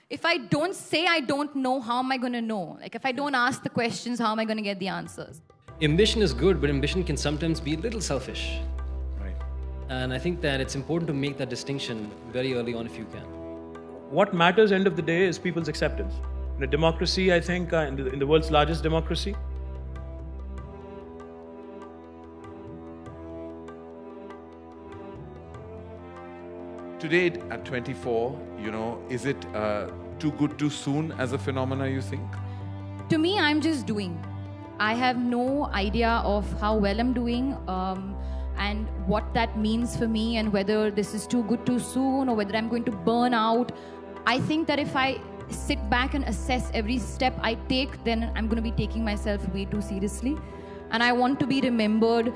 if I don't say I don't know, how am I going to know? Like, if I don't ask the questions, how am I going to get the answers? Ambition is good, but ambition can sometimes be a little selfish. Right. And I think that it's important to make that distinction very early on if you can. What matters end of the day is people's acceptance. In a democracy, I think, in the world's largest democracy, Today at 24, is it too good too soon as a phenomena, you think? To me, I'm just doing. I have no idea of how well I'm doing and what that means for me, and whether this is too good too soon or whether I'm going to burn out. I think that if I sit back and assess every step I take, then I'm going to be taking myself way too seriously. And I want to be remembered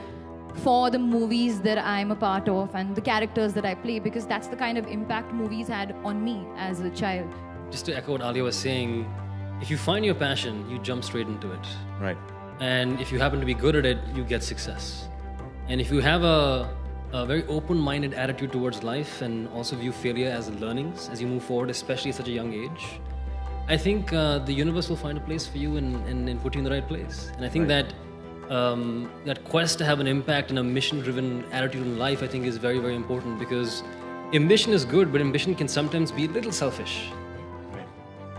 for the movies that I'm a part of and the characters that I play, because that's the kind of impact movies had on me as a child. Just to echo what Alia was saying, if you find your passion, you jump straight into it. Right. And if you happen to be good at it, you get success. And if you have a very open-minded attitude towards life and also view failure as learnings as you move forward, especially at such a young age, I think the universe will find a place for you and put you in the right place. And I think that that quest to have an impact and a mission-driven attitude in life, I think, is very, very important, because ambition is good, but ambition can sometimes be a little selfish. Right.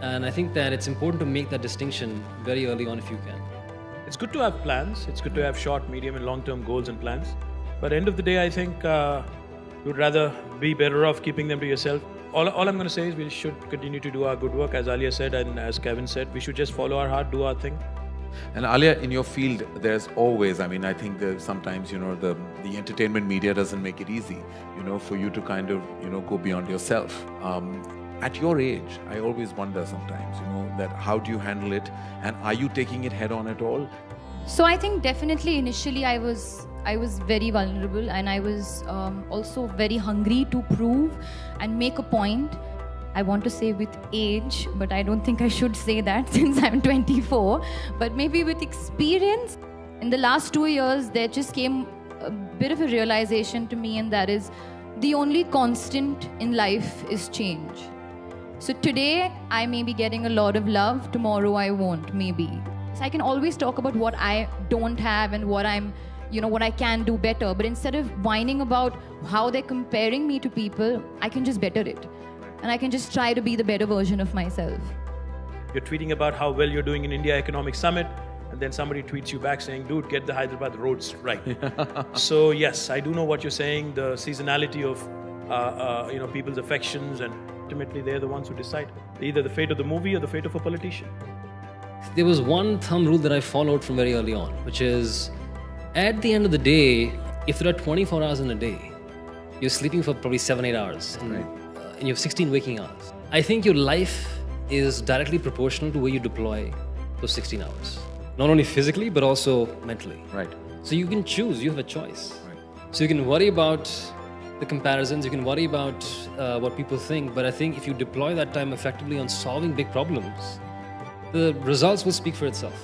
And I think that it's important to make that distinction very early on if you can. it's good to have plans. It's good to have short, medium, and long-term goals and plans. But at the end of the day, I think you'd rather be better off keeping them to yourself. All I'm going to say is we should continue to do our good work. As Alia said and as Kevin said, we should just follow our heart, do our thing. And Alia, in your field, there's always, I think that sometimes, the entertainment media doesn't make it easy, for you to kind of, go beyond yourself. At your age, I always wonder sometimes, that how do you handle it, and are you taking it head on at all? So I think definitely initially I was very vulnerable, and I was also very hungry to prove and make a point. I want to say with age, but I don't think I should say that since I'm 24. But maybe with experience. In the last 2 years, there just came a bit of a realization to me, and that is the only constant in life is change. So today, I may be getting a lot of love, tomorrow I won't, maybe. So I can always talk about what I don't have and what what I can do better. But instead of whining about how they're comparing me to people, I can just better it. And I can just try to be the better version of myself. You're tweeting about how well you're doing in India Economic Summit, and then somebody tweets you back saying, dude, get the Hyderabad roads right. So yes, I do know what you're saying, the seasonality of people's affections, and ultimately they're the ones who decide either the fate of the movie or the fate of a politician. There was one thumb rule that I followed from very early on, which is, at the end of the day, if there are 24 hours in a day, you're sleeping for probably 7-8 hours. And you have 16 waking hours. I think your life is directly proportional to where you deploy those 16 hours. Not only physically, but also mentally. Right. So you can choose, you have a choice. Right. So you can worry about the comparisons, you can worry about what people think, but I think if you deploy that time effectively on solving big problems, the results will speak for itself.